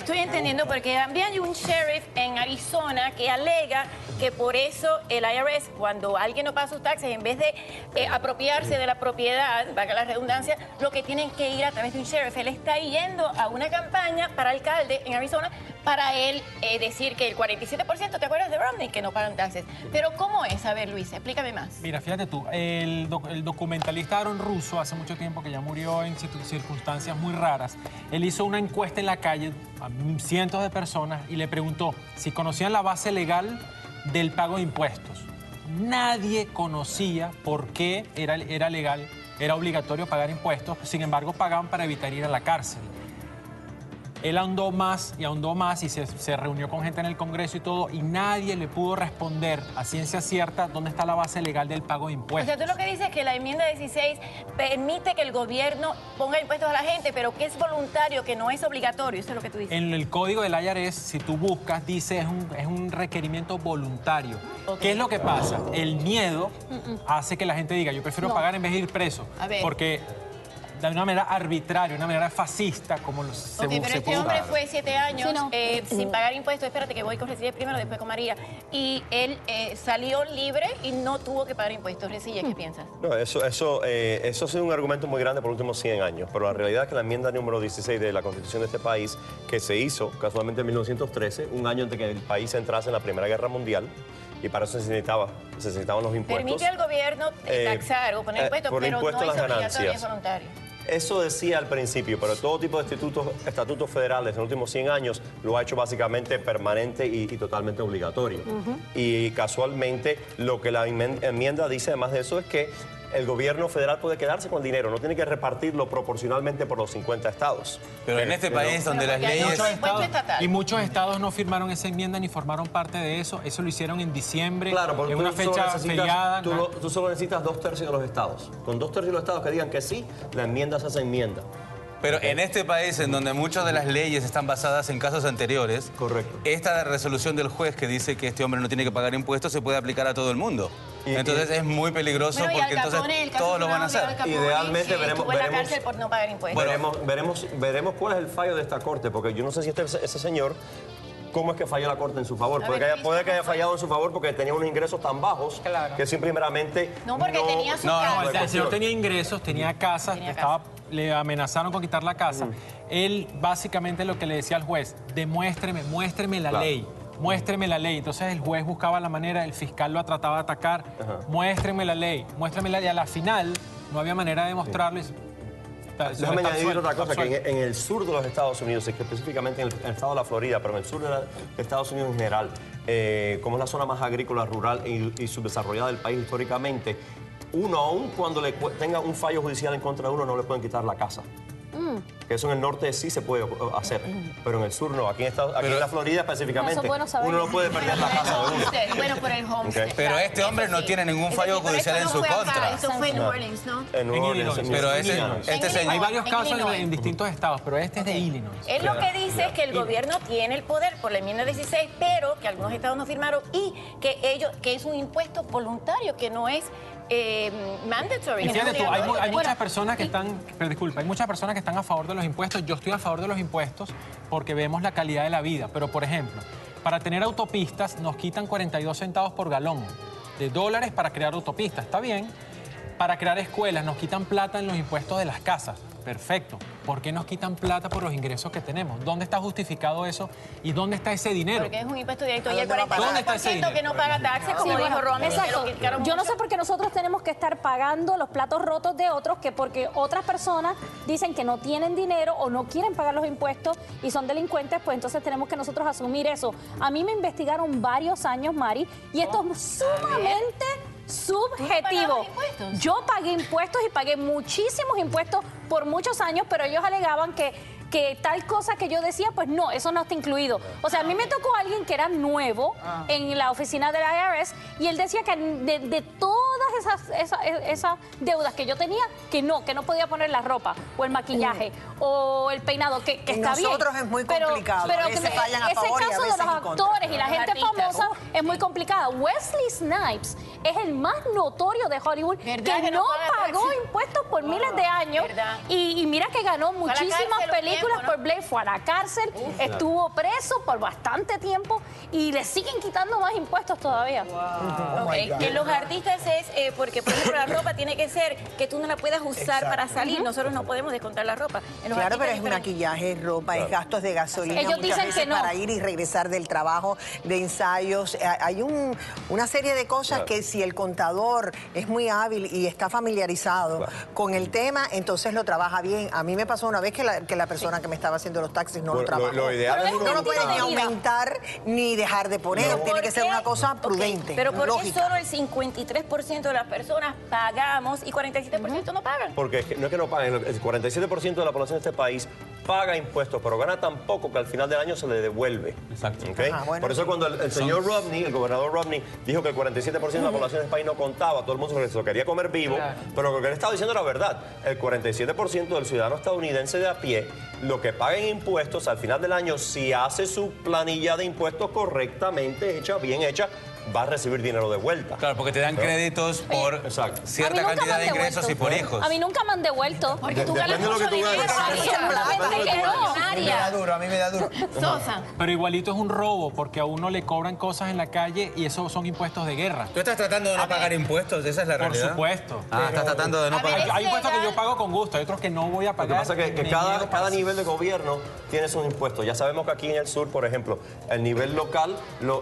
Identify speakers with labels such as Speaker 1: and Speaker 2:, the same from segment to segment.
Speaker 1: estoy entendiendo porque también hay un sheriff en Arizona que alega que por eso el IRS, cuando alguien no paga sus taxes, en vez de apropiarse de la propiedad, valga la redundancia, lo que tienen que ir a través de un sheriff. Él está yendo a una campaña para alcalde en Arizona para él decir que el 47%, ¿te acuerdas de Romney? Que no pagan taxes. Pero ¿cómo es? A ver, Luis, explícame más.
Speaker 2: Mira, fíjate tú, el documentalista Aaron Russo, hace mucho tiempo que ya murió en circunstancias muy raras, él hizo una encuesta en la calle a cientos de personas y le preguntó si conocían la base legal del pago de impuestos. Nadie conocía por qué era legal, era obligatorio pagar impuestos, sin embargo pagaban para evitar ir a la cárcel. Él ahondó más y se reunió con gente en el Congreso y todo, y nadie le pudo responder a ciencia cierta dónde está la base legal del pago de impuestos.
Speaker 1: O sea, tú lo que dices es que la enmienda 16 permite que el gobierno ponga impuestos a la gente, pero que es voluntario, que no es obligatorio. Eso es lo que tú dices.
Speaker 2: En el código del IRS, si tú buscas, dice es un requerimiento voluntario.
Speaker 1: Okay.
Speaker 2: ¿Qué es lo que pasa? El miedo hace que la gente diga, yo prefiero pagar en vez de ir preso.
Speaker 1: A ver.
Speaker 2: Porque de una manera arbitraria, una manera fascista, como se
Speaker 1: pero este hombre fue 7 años sin pagar impuestos. Espérate que voy con Resillas primero, después con María. Y él salió libre y no tuvo que pagar impuestos. Resillas, ¿qué piensas?
Speaker 3: No, eso ha sido un argumento muy grande por los últimos 100 años, pero la realidad es que la enmienda número 16 de la Constitución de este país, que se hizo casualmente en 1913, un año antes que el país entrase en la Primera Guerra Mundial, y para eso se necesitaban los impuestos.
Speaker 1: Permite al gobierno taxar o poner impuestos, pero no es obligatorio, es voluntario.
Speaker 3: Eso decía al principio, pero todo tipo de estatutos federales en los últimos 100 años lo ha hecho básicamente permanente y totalmente obligatorio. Y casualmente lo que la enmienda dice además de eso es que el gobierno federal puede quedarse con el dinero, no tiene que repartirlo proporcionalmente por los 50 estados.
Speaker 4: Pero en este país donde las leyes...
Speaker 2: Muchos estados no firmaron esa enmienda ni formaron parte de eso. Eso lo hicieron en diciembre,
Speaker 3: claro,
Speaker 2: en una fecha feriada.
Speaker 3: Tú solo necesitas 2/3 de los estados. Con 2/3 de los estados que digan que sí, la enmienda se hace enmienda.
Speaker 4: Pero en este país, en donde muchas de las leyes están basadas en casos anteriores,
Speaker 3: correcto,
Speaker 4: esta resolución del juez que dice que este hombre no tiene que pagar impuestos se puede aplicar a todo el mundo. Entonces es muy peligroso porque entonces todos lo van a hacer.
Speaker 3: Idealmente veremos cuál es el fallo de esta corte, porque yo no sé si ese señor... ¿Cómo es que falló la Corte en su favor? Puede que haya fallado en su favor porque tenía unos ingresos tan bajos que simplemente...
Speaker 1: No, porque tenía su casa.
Speaker 2: El señor tenía ingresos, tenía casa, le amenazaron con quitar la casa. Él básicamente lo que le decía al juez, muéstreme la ley. Muéstreme la ley. Entonces el juez buscaba la manera, el fiscal lo trataba de atacar. Muéstreme la ley, y a la final no había manera de demostrarlo.
Speaker 3: Déjame añadir otra cosa, que en el sur de los Estados Unidos, específicamente en el estado de la Florida, pero en el sur de Estados Unidos en general, como es la zona más agrícola, rural y subdesarrollada del país históricamente, uno, aún cuando tenga un fallo judicial en contra de uno, no le pueden quitar la casa. Que eso en el norte sí se puede hacer, pero en el sur no. Aquí en la Florida específicamente, uno no puede perder la casa de uno.
Speaker 1: Bueno, por el homestead.
Speaker 4: Pero este hombre no tiene ningún fallo judicial en su contra.
Speaker 1: Eso fue en New Orleans, ¿no?
Speaker 3: En New Orleans.
Speaker 4: Pero este señor...
Speaker 2: Hay varios casos en distintos estados, pero este es de Illinois.
Speaker 1: Él lo que dice es que el gobierno tiene el poder por la enmienda 16, pero que algunos estados no firmaron y que es un impuesto voluntario, que no es mandatory.
Speaker 2: Y fíjate tú, hay muchas personas que están, pero disculpa, hay muchas personas que están a favor de los impuestos. Yo estoy a favor de los impuestos porque vemos la calidad de la vida. Pero, por ejemplo, para tener autopistas nos quitan 42 centavos por galón de dólares para crear autopistas. Está bien. Para crear escuelas nos quitan plata en los impuestos de las casas. Perfecto. ¿Por qué nos quitan plata por los ingresos que tenemos? ¿Dónde está justificado eso? ¿Y dónde está ese dinero?
Speaker 1: Porque es un impuesto directo. Y el 40% que no paga taxes, como dijo Romy.
Speaker 5: Exacto. Yo no sé por qué nosotros tenemos que estar pagando los platos rotos de otros, que porque otras personas dicen que no tienen dinero o no quieren pagar los impuestos y son delincuentes, pues entonces tenemos que nosotros asumir eso. A mí me investigaron varios años, Mari, y esto es sumamente subjetivo. Yo pagué impuestos y pagué muchísimos impuestos por muchos años, pero ellos alegaban que tal cosa que yo decía, pues no, eso no está incluido. O sea, a mí me tocó alguien que era nuevo en la oficina del IRS y él decía que de todas esas deudas que yo tenía que no podía poner la ropa o el maquillaje o el peinado, que está bien.
Speaker 6: Nosotros es muy complicado.
Speaker 5: Pero
Speaker 6: a veces fallan a favor y a
Speaker 5: ese caso
Speaker 6: veces
Speaker 5: de los
Speaker 6: en contra.
Speaker 5: actores y la gente famosa es muy complicada. Wesley Snipes es el más notorio de Hollywood que no pagó impuestos por miles de años y mira que ganó muchísimas películas por Blade, fue a la cárcel, estuvo preso por bastante tiempo y le siguen quitando más impuestos todavía.
Speaker 1: En los artistas es porque, por ejemplo, la ropa tiene que ser que tú no la puedas usar para salir. Nosotros no podemos descontar la ropa.
Speaker 6: Claro, pero es maquillaje, es ropa, es gastos de gasolina.
Speaker 5: Ellos
Speaker 6: muchas
Speaker 5: dicen
Speaker 6: veces
Speaker 5: que no.
Speaker 6: para ir y regresar del trabajo, de ensayos. Hay una serie de cosas que si el contador es muy hábil y está familiarizado con el tema, entonces lo trabaja bien. A mí me pasó una vez que la persona que me estaba haciendo los taxis no lo trabajó.
Speaker 3: Lo ideal es
Speaker 6: No lo puede ni aumentar ni dejar de poner. Tiene que ser una cosa prudente.
Speaker 1: Pero ¿por qué
Speaker 6: lógica.
Speaker 1: solo el 53% de las personas pagamos y 47% no pagan?
Speaker 3: Porque no es que no paguen, el 47% de la población de este país paga impuestos, pero gana tan poco que al final del año se le devuelve.
Speaker 4: Exacto.
Speaker 3: ¿Okay? Por eso cuando el señor Romney, el gobernador Romney, dijo que el 47% de la población de este país no contaba, todo el mundo se lo quería comer vivo, pero lo que él estaba diciendo era verdad. El 47% del ciudadano estadounidense de a pie, lo que paga en impuestos al final del año, si hace su planilla de impuestos correctamente hecha, bien hecha, va a recibir dinero de vuelta.
Speaker 4: Claro, porque te dan créditos por cierta cantidad de ingresos y por hijos.
Speaker 5: A mí nunca me han devuelto.
Speaker 1: Porque tú ganas
Speaker 3: Depende de lo
Speaker 1: mucho
Speaker 3: que tú
Speaker 1: dinero.
Speaker 3: ganes.
Speaker 7: A mí me da duro, a mí me da duro.
Speaker 1: Sosa.
Speaker 2: Pero igualito es un robo, porque a uno le cobran cosas en la calle y esos son impuestos de guerra.
Speaker 4: ¿Tú estás tratando de no pagar impuestos? ¿Esa es la
Speaker 2: Por
Speaker 4: realidad?
Speaker 2: supuesto.
Speaker 4: Ah, estás tratando de no pagar.
Speaker 2: Hay impuestos que yo pago con gusto, hay otros que no voy a
Speaker 3: Lo que
Speaker 2: pagar.
Speaker 3: pasa es que
Speaker 2: me
Speaker 3: cada
Speaker 2: niego para
Speaker 3: nivel de gobierno tiene sus impuestos. Ya sabemos que aquí en el sur, por ejemplo, el nivel local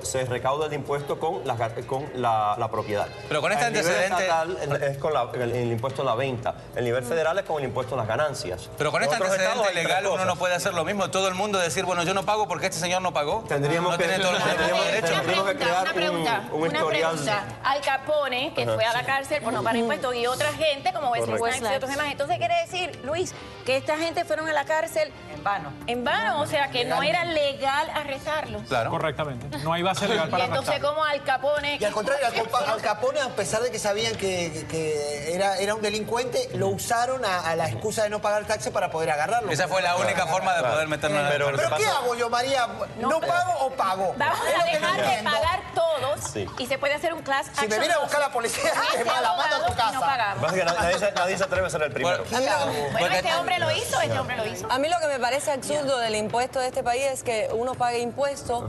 Speaker 3: se recauda el impuesto con la propiedad.
Speaker 4: Pero con este
Speaker 3: el nivel
Speaker 4: antecedente...
Speaker 3: estatal es con el impuesto a la venta. El nivel federal es con el impuesto a las ganancias.
Speaker 4: Pero con
Speaker 3: En
Speaker 4: este
Speaker 3: otros
Speaker 4: antecedente
Speaker 3: estados hay
Speaker 4: legal
Speaker 3: tres
Speaker 4: uno no
Speaker 3: cosas.
Speaker 4: puede hacer lo mismo. Todo el mundo decir, bueno, yo no pago porque este señor no pagó.
Speaker 3: Tendríamos
Speaker 4: no
Speaker 3: que-
Speaker 4: tiene todo el mundo
Speaker 3: tendríamos-
Speaker 4: derecho.
Speaker 3: tendríamos que crear un historial.
Speaker 1: Al Capone, que fue a la cárcel por no pagar impuestos, y otra gente como Wesley
Speaker 3: Correcto.
Speaker 1: Snipes y otros demás. Entonces quiere decir, Luis, que esta gente fueron a la cárcel
Speaker 6: En vano.
Speaker 1: en vano, o sea, que no era legal arrestarlos.
Speaker 4: Claro.
Speaker 2: Correctamente. No hay base legal
Speaker 1: Y
Speaker 2: para
Speaker 1: entonces
Speaker 2: arrestar.
Speaker 1: como Al Capone...
Speaker 7: Y al contrario, Al Capone, a pesar de que sabían que era un delincuente, lo usaron a la excusa de no pagar taxes para poder agarrarlo.
Speaker 4: Esa fue la única forma de poder meterlo en la
Speaker 3: Pero-
Speaker 7: ¿Pero qué hago yo, María? ¿No pago o pago?
Speaker 1: Vamos
Speaker 7: Es
Speaker 1: a
Speaker 7: lo que
Speaker 1: dejar
Speaker 7: no
Speaker 1: de
Speaker 7: entiendo.
Speaker 1: pagar todos
Speaker 3: Sí.
Speaker 1: y se puede hacer un class
Speaker 7: Si
Speaker 1: action.
Speaker 7: me viene a buscar la policía,
Speaker 1: Este
Speaker 7: la mando a tu
Speaker 1: abogado y
Speaker 7: casa.
Speaker 1: no pagamos.
Speaker 3: Pasa que nadie se atreve a ser el primero.
Speaker 1: Bueno, este hombre lo hizo,
Speaker 8: A mí lo que me parece absurdo del impuesto de este país es que uno pague impuestos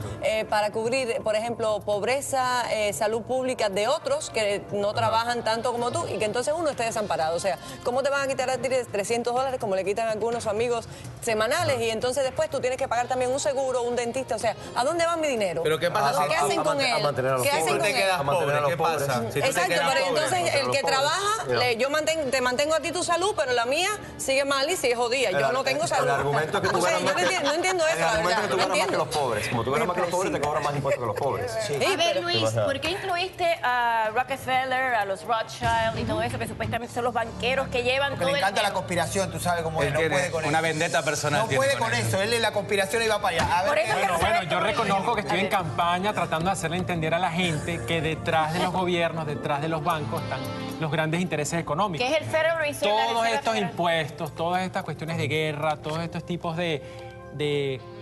Speaker 8: para cubrir, por ejemplo, pobreza, salud pública de otros que no trabajan tanto como tú y que entonces uno esté desamparado. O sea, ¿cómo te van a quitar a ti $300 como le quitan a algunos amigos semanales y entonces después tú tienes que pagar también un seguro, un dentista? O sea, ¿a dónde va mi dinero?
Speaker 4: Pero ¿qué pasa
Speaker 8: ¿Qué hacen con él?
Speaker 3: mantener a los
Speaker 8: ¿Qué hacen
Speaker 3: pobres.
Speaker 8: con
Speaker 4: Tú te quedas
Speaker 8: él?
Speaker 3: mantener a
Speaker 4: pobre,
Speaker 3: los
Speaker 4: ¿qué
Speaker 3: pobres.
Speaker 4: pasa? Si tú te
Speaker 8: Exacto,
Speaker 4: quedas
Speaker 8: pero
Speaker 4: pobre,
Speaker 8: entonces el que
Speaker 3: pobres.
Speaker 8: trabaja,
Speaker 3: Mira.
Speaker 8: yo te mantengo a ti tu salud, pero la mía sigue mal y sigue jodida. Yo no tengo salud.
Speaker 3: El argumento es que tú
Speaker 8: O sea,
Speaker 3: ganas
Speaker 8: yo
Speaker 3: más
Speaker 8: no entiendo eso,
Speaker 3: El
Speaker 8: la
Speaker 3: argumento
Speaker 8: verdad.
Speaker 3: es que tú
Speaker 8: No
Speaker 3: ganas más que
Speaker 8: entiendo.
Speaker 3: los pobres. Como tú ganas más que los pobres, te cobran más impuestos que los pobres.
Speaker 1: A ver, Luis, ¿por qué incluiste a Rockefeller, a los Rothschild y todo eso, que supuestamente son los banqueros que llevan
Speaker 7: Porque
Speaker 1: todo
Speaker 7: le
Speaker 1: el
Speaker 7: encanta la
Speaker 1: dinero?
Speaker 7: conspiración, tú sabes cómo es.
Speaker 4: Él
Speaker 7: No
Speaker 4: tiene
Speaker 7: puede con
Speaker 4: una
Speaker 7: eso.
Speaker 4: vendetta personal
Speaker 7: No
Speaker 4: tiene
Speaker 7: puede
Speaker 4: con
Speaker 7: con
Speaker 4: eso.
Speaker 7: eso. Él en la conspiración iba para allá. A ver,
Speaker 1: Por eso
Speaker 7: ¿qué?
Speaker 1: quiero
Speaker 2: Bueno,
Speaker 1: saber
Speaker 2: yo
Speaker 1: cómo
Speaker 2: reconozco que
Speaker 1: es.
Speaker 2: estoy en campaña tratando de hacerle entender a la gente que detrás de los gobiernos, detrás de los bancos están los grandes intereses económicos.
Speaker 1: Que es el Federal Reserve. la
Speaker 2: Todos
Speaker 1: Reserva
Speaker 2: estos
Speaker 1: Federal.
Speaker 2: impuestos, todas estas cuestiones de guerra, todos estos tipos de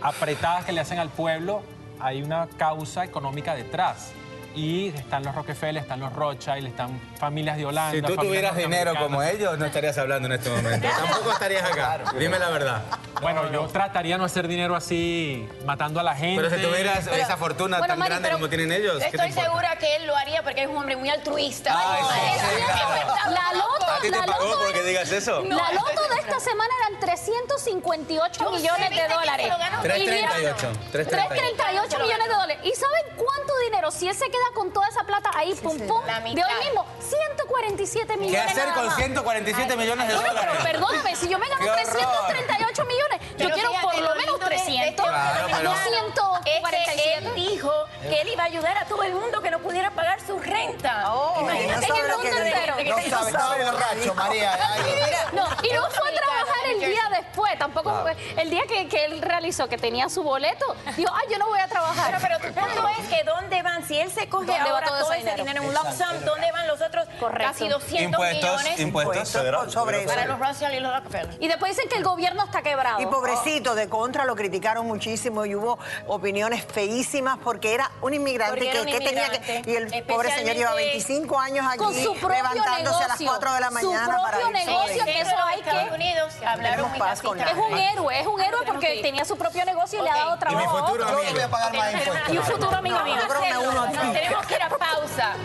Speaker 2: apretadas que le hacen al pueblo, hay una causa económica detrás. Y están los Rockefeller, están los Rothschild, están familias de Holanda.
Speaker 4: Si tú
Speaker 2: familias
Speaker 4: tuvieras dinero como
Speaker 2: norteamericanas.
Speaker 4: ellos, no estarías hablando en este momento. Tampoco estarías acá. Dime la verdad.
Speaker 2: Bueno, yo trataría de no hacer dinero así, matando a la gente.
Speaker 4: Pero si tuvieras esa fortuna
Speaker 5: Bueno,
Speaker 4: tan
Speaker 5: Mari,
Speaker 4: grande
Speaker 5: pero
Speaker 4: como tienen ellos, ¿qué te
Speaker 1: Estoy
Speaker 4: importa?
Speaker 1: segura que él lo haría porque es un hombre muy altruista.
Speaker 4: Ay, sí,
Speaker 1: Ay,
Speaker 4: sí,
Speaker 1: sí,
Speaker 4: claro.
Speaker 5: La loto,
Speaker 4: ¿A ti te
Speaker 5: la
Speaker 4: pagó
Speaker 5: loto
Speaker 4: porque digas eso?
Speaker 5: La loto de esta semana eran 358 millones de dólares.
Speaker 4: 338.
Speaker 5: 338 millones de dólares. ¿Y saben cuánto dinero? Si él se queda con toda esa plata ahí, pum, pum,
Speaker 1: La
Speaker 5: de
Speaker 1: mitad.
Speaker 5: hoy mismo, 147
Speaker 4: ¿Qué
Speaker 5: millones.
Speaker 4: hacer
Speaker 5: nada
Speaker 4: con
Speaker 5: más.
Speaker 4: 147 millones de
Speaker 5: No, pero
Speaker 4: dólares?
Speaker 5: perdóname, si yo me gano
Speaker 4: ¡Qué horror!
Speaker 5: 338 millones, yo
Speaker 1: Pero
Speaker 5: quiero
Speaker 1: fíjate,
Speaker 5: por lo
Speaker 1: lo
Speaker 5: menos
Speaker 1: lindo de
Speaker 5: 300,
Speaker 4: Claro, pero-
Speaker 5: no
Speaker 1: Es que
Speaker 5: 147.
Speaker 1: él dijo que él iba a ayudar a todo el mundo que no pudiera pagar su renta. Imagínate
Speaker 6: no sabe
Speaker 1: en el
Speaker 6: lo
Speaker 1: mundo
Speaker 6: que
Speaker 1: entero.
Speaker 6: le-
Speaker 7: No sabe, está borracho, María. Ay,
Speaker 5: No, y no fue a trabajar el día después, tampoco fue. El día que él realizó que tenía su boleto, dijo, ay, yo no voy a trabajar.
Speaker 1: Pero tu punto es que ¿dónde van? Si él se coge ahora todo ese dinero en un lump sum, ¿dónde van los otros casi 200 millones?
Speaker 3: Impuestos
Speaker 6: sobre eso.
Speaker 1: Para los Rothschild y los Rockefeller.
Speaker 5: Y después dicen que el gobierno está quebrado.
Speaker 6: Y pobrecito, de contra lo criticaron muchísimo y hubo opiniones feísimas porque era un inmigrante que tenía que... Y el pobre señor lleva 25 años aquí
Speaker 5: con su propio
Speaker 6: levantándose a las 4 de la mañana para
Speaker 5: su propio negocio, que eso hay
Speaker 1: Estados Unidos hablaron muy
Speaker 6: paz con
Speaker 5: Es un héroe porque tenía su propio negocio y le ha dado trabajo.
Speaker 7: Yo no voy a pagar más impuestos.
Speaker 5: Y un futuro amigo mío.
Speaker 1: Tenemos que ir a pausa.